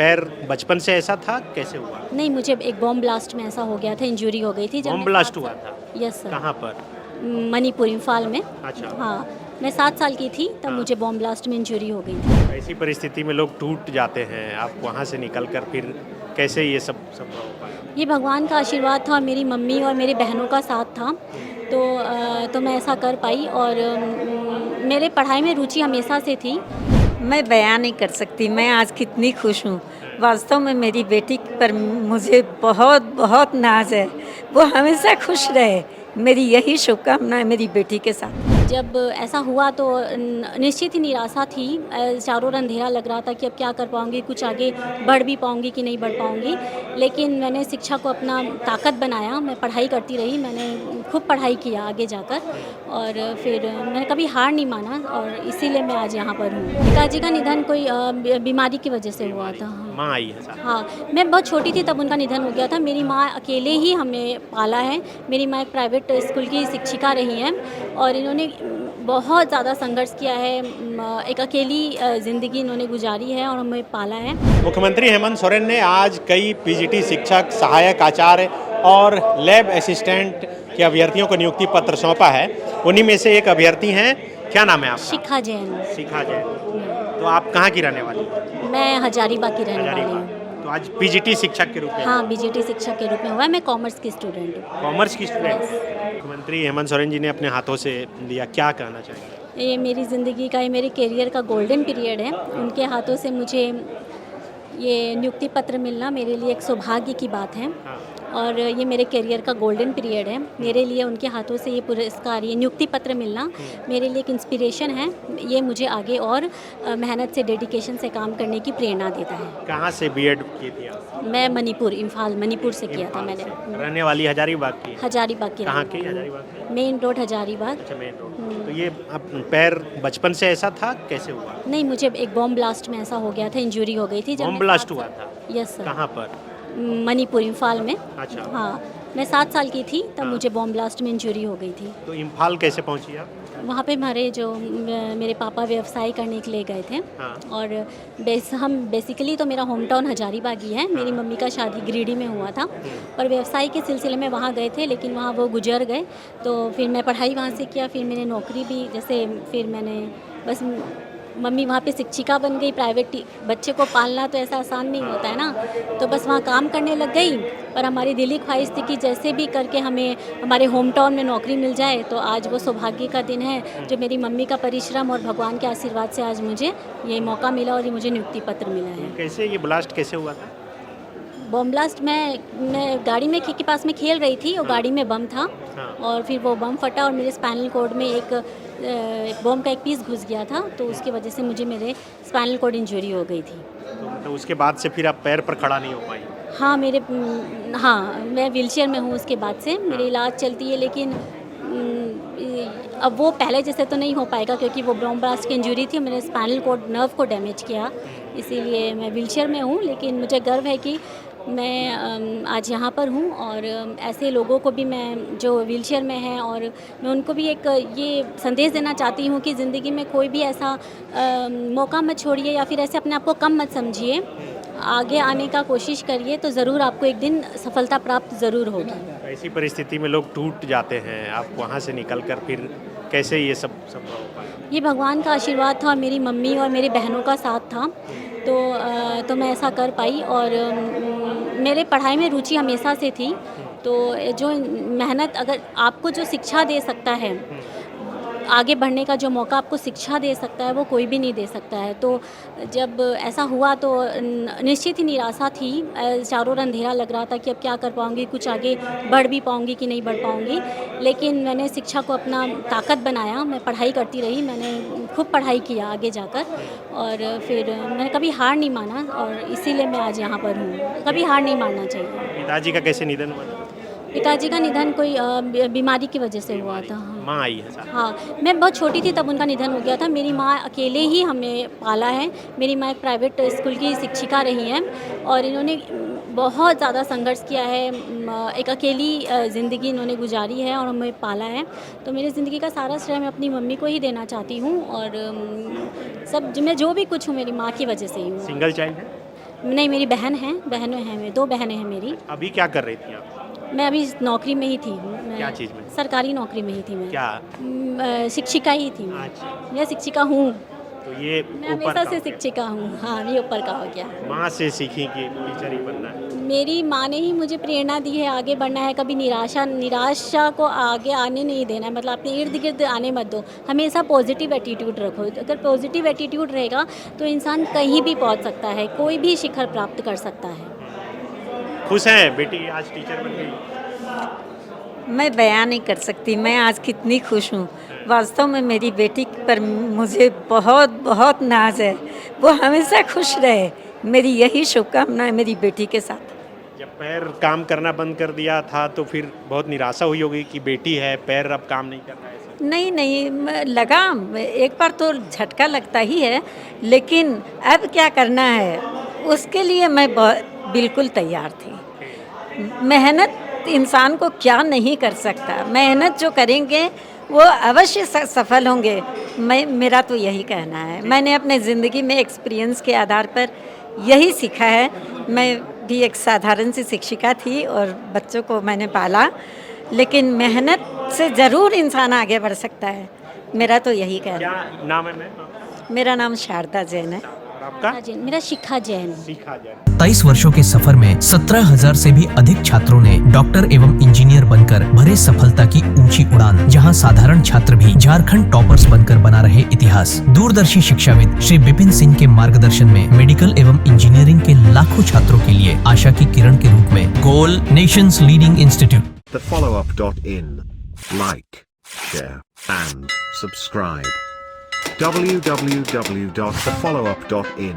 पैर बचपन से ऐसा था, कैसे हुआ? नहीं, मुझे एक बॉम्ब ब्लास्ट में ऐसा हो गया था, इंजरी हो गई थी जब बॉम्ब मैं ब्लास्ट 7 हुआ साल था? Yes sir. कहाँ पर? मणिपुर, इम्फाल में। अच्छा। हाँ, मैं 7 साल की थी तब हाँ। मुझे बॉम्ब ब्लास्ट में इंजरी हो गई थी। ऐसी परिस्थिति में लोग टूट जाते हैं, आप वहाँ से निकल कर फिर कैसे ये सब संभव हो पाया? ये भगवान का आशीर्वाद था, मेरी मम्मी और मेरी बहनों का साथ था, तो मैं ऐसा कर पाई। और मेरे पढ़ाई में रुचि हमेशा से थी। मैं बयान नहीं कर सकती मैं आज कितनी खुश हूँ। वास्तव में मेरी बेटी पर मुझे बहुत बहुत नाज है। वो हमेशा खुश रहे, मेरी यही शुभकामना है मेरी बेटी के साथ। जब ऐसा हुआ तो निश्चित ही निराशा थी। चारों ओर अंधेरा लग रहा था कि अब क्या कर पाऊँगी, कुछ आगे बढ़ भी पाऊँगी कि नहीं बढ़ पाऊँगी। लेकिन मैंने शिक्षा को अपना ताकत बनाया, मैं पढ़ाई करती रही, मैंने खूब पढ़ाई किया आगे जाकर। और फिर मैंने कभी हार नहीं माना और इसीलिए मैं आज यहाँ पर हूँ। पिताजी का निधन कोई बीमारी की वजह से हुआ था। हाँ। माँ आई है साथ? हाँ, मैं बहुत छोटी थी तब उनका निधन हो गया था। मेरी माँ अकेले ही हमें पाला है। मेरी माँ एक प्राइवेट स्कूल की शिक्षिका रही हैं और इन्होंने बहुत ज़्यादा संघर्ष किया है। एक अकेली ज़िंदगी इन्होंने गुजारी है और हमें पाला है। मुख्यमंत्री हेमंत सोरेन ने आज कई पीजीटी शिक्षक, सहायक आचार्य और लैब असिस्टेंट के अभ्यर्थियों को नियुक्ति पत्र सौंपा है। उन्हीं में से एक अभ्यर्थी हैं, क्या नाम है आपका? शिखा जैन। शिखा जैन। तो आप कहाँ की रहने वाली हैं? मैं हजारीबाग की रहने वाली हजारीबाग। हूँ। तो आज पीजीटी शिक्षक के रूप में? हाँ, बीजीटी शिक्षक के रूप में हुआ है। मैं कॉमर्स की स्टूडेंट हूँ। कॉमर्स की स्टूडेंट? मुख्यमंत्री हेमंत सोरेन जी ने अपने हाथों से दिया, क्या कहना चाहेंगे? ये मेरी ज़िंदगी का, ये मेरे करियर का गोल्डन पीरियड है। उनके हाथों से मुझे ये नियुक्ति पत्र मिलना मेरे लिए एक सौभाग्य की बात है। हाँ। और ये मेरे करियर का गोल्डन पीरियड है। मेरे लिए उनके हाथों से ये पुरस्कार, ये नियुक्ति पत्र मिलना मेरे लिए एक इंस्पिरेशन है। ये मुझे आगे और मेहनत से, डेडिकेशन से काम करने की प्रेरणा देता है। कहाँ से बीएड की थी आप? मैं मणिपुर, इम्फाल, मणिपुर से किया था मैंने। रहने वाली हजारीबाग की? हजारीबाग की। कहाँ की? हजारीबाग की? Main road Hazaribagh. अच्छा, मेन रोड। तो ये अब पैर बचपन से ऐसा था, कैसे हुआ? नहीं, मुझे एक बॉम्ब ब्लास्ट में ऐसा हो गया था, इंजरी हो गई थी जब बॉम्ब मैं ब्लास्ट 7 हुआ साल था? Yes sir. कहाँ पर? मणिपुर, इम्फाल में। अच्छा। हाँ, मैं 7 साल की थी तब हाँ। मुझे बॉम्ब ब्लास्ट में इंजरी हो गई थी। तो इम्फाल कैसे पहुंची आप? वहाँ पे हमारे जो मेरे पापा व्यवसाय करने के लिए गए थे। हाँ। और हम बेसिकली तो मेरा होम टाउन हजारीबाग ही है। मेरी मम्मी का शादी गिरिडीह में हुआ था और व्यवसाय के सिलसिले में वहाँ गए थे, लेकिन वहाँ वो गुजर गए। तो फिर मैं पढ़ाई वहाँ से किया, फिर मैंने नौकरी भी, जैसे फिर मैंने बस मम्मी वहाँ पे शिक्षिका बन गई। प्राइवेट बच्चे को पालना तो ऐसा आसान नहीं होता है ना, तो बस वहाँ काम करने लग गई। पर हमारी दिली ख्वाहिश थी कि जैसे भी करके हमें हमारे होम टाउन में नौकरी मिल जाए। तो आज वो सौभाग्य का दिन है, जो मेरी मम्मी का परिश्रम और भगवान के आशीर्वाद से आज मुझे ये मौका मिला और ये मुझे नियुक्ति पत्र मिला है। कैसे ये ब्लास्ट कैसे हुआ था? बम ब्लास्ट, मैं गाड़ी में के पास में खेल रही थी और गाड़ी में बम था। हाँ। और फिर वो बम फटा और मेरे स्पाइनल कॉर्ड में एक बम का एक पीस घुस गया था, तो उसकी वजह से मुझे मेरे स्पाइनल कॉर्ड इंजरी हो गई थी। तो मतलब उसके बाद से फिर आप पैर पर खड़ा नहीं हो पाई? हाँ, हाँ, मैं व्हीलचेयर में हूँ उसके बाद से। मेरी इलाज चलती है, लेकिन अब वो पहले जैसे तो नहीं हो पाएगा क्योंकि वो बम ब्लास्ट की इंजरी थी, मैंने स्पाइनल कॉर्ड नर्व को डैमेज किया, इसीलिए मैं व्हीलचेयर में हूँ। लेकिन मुझे गर्व है कि मैं आज यहाँ पर हूँ और ऐसे लोगों को भी, मैं जो व्हीलचेयर में हैं, और मैं उनको भी एक ये संदेश देना चाहती हूँ कि ज़िंदगी में कोई भी ऐसा मौका मत छोड़िए या फिर ऐसे अपने आप को कम मत समझिए। आगे आने का कोशिश करिए तो ज़रूर आपको एक दिन सफलता प्राप्त ज़रूर होगी। ऐसी परिस्थिति में लोग टूट जाते हैं, आप वहाँ से निकल कर फिर कैसे ये सब संभव हो पाया? ये भगवान का आशीर्वाद था, मेरी मम्मी और मेरी बहनों का साथ था, तो मैं ऐसा कर पाई। और मेरे पढ़ाई में रुचि हमेशा से थी। तो जो मेहनत, अगर आपको जो शिक्षा दे सकता है, आगे बढ़ने का जो मौका आपको शिक्षा दे सकता है, वो कोई भी नहीं दे सकता है। तो जब ऐसा हुआ तो निश्चित ही निराशा थी। चारों ओर अंधेरा लग रहा था कि अब क्या कर पाऊँगी, कुछ आगे बढ़ भी पाऊँगी कि नहीं बढ़ पाऊँगी। लेकिन मैंने शिक्षा को अपना ताकत बनाया, मैं पढ़ाई करती रही, मैंने खूब पढ़ाई किया आगे जाकर। और फिर मैंने कभी हार नहीं माना और इसीलिए मैं आज यहाँ पर हूँ। कभी हार नहीं मानना चाहिए। पिताजी का कैसे निधन हुआ था? पिताजी का निधन कोई बीमारी की वजह से हुआ था। हाँ। माँ आई है साथ? हाँ, मैं बहुत छोटी थी तब उनका निधन हो गया था। मेरी माँ अकेले ही हमें पाला है। मेरी माँ एक प्राइवेट स्कूल की शिक्षिका रही हैं और इन्होंने बहुत ज़्यादा संघर्ष किया है। एक अकेली ज़िंदगी इन्होंने गुजारी है और हमें पाला है। तो मेरी ज़िंदगी का सारा श्रेय मैं अपनी मम्मी को ही देना चाहती हूँ और सब मैं जो भी कुछ हूँ मेरी माँ की वजह से ही हूँ। सिंगल चाइल्ड है? नहीं, मेरी बहन है, बहनें हैं, मेरी 2 बहनें हैं मेरी। अभी क्या कर रही थी आप? मैं अभी नौकरी में ही थी। मैं क्या चीज़ में? सरकारी नौकरी में ही थी मैं। क्या? शिक्षिका ही थी मैं। अच्छा। मैं शिक्षिका हूँ। तो ये मैं ऊपर हमेशा का से हो गया। शिक्षिका हूँ। हाँ, ये ऊपर का हो गया। माँ से सीखी कि टीचर ही बनना है। मेरी माँ ने ही मुझे प्रेरणा दी है, आगे बढ़ना है, कभी निराशा को आगे आने नहीं देना है, मतलब अपने इर्द गिर्द आने मत दो, हमेशा पॉजिटिव एटीट्यूड रखो। अगर पॉजिटिव एटीट्यूड रहेगा तो इंसान कहीं भी पहुंच सकता है, कोई भी शिखर प्राप्त कर सकता है। खुश हैं बेटी आज टीचर बन गई? मैं बयान नहीं कर सकती मैं आज कितनी खुश हूँ। वास्तव में मेरी बेटी पर मुझे बहुत बहुत नाज है। वो हमेशा खुश रहे, मेरी यही शुभकामना है मेरी बेटी के साथ। जब पैर काम करना बंद कर दिया था तो फिर बहुत निराशा हुई होगी कि बेटी है, पैर अब काम नहीं कर रहा है ऐसे। नहीं लगा, एक बार तो झटका लगता ही है, लेकिन अब क्या करना है उसके लिए मैं बिल्कुल तैयार थी। मेहनत इंसान को क्या नहीं कर सकता, मेहनत जो करेंगे वो अवश्य सफल होंगे। मेरा तो यही कहना है। मैंने अपने ज़िंदगी में एक्सपीरियंस के आधार पर यही सीखा है। मैं भी एक साधारण सी शिक्षिका थी और बच्चों को मैंने पाला, लेकिन मेहनत से ज़रूर इंसान आगे बढ़ सकता है। मेरा तो यही कहना है। क्या नाम है मैम? मेरा नाम शारदा जैन है। और आपका? मेरा शिखा जैन। सीखा जाए। 23 वर्षों के सफर में 17,000 से भी अधिक छात्रों ने डॉक्टर एवं इंजीनियर बनकर भरे सफलता की ऊंची उड़ान। जहां साधारण छात्र भी झारखंड टॉपर्स बनकर बना रहे इतिहास। दूरदर्शी शिक्षाविद श्री विपिन सिंह के मार्गदर्शन में मेडिकल एवं इंजीनियरिंग के लाखों छात्रों के लिए आशा की किरण के रूप में goal nations leading institute. thefollowup.in. Like, share, and subscribe. www.thefollowup.in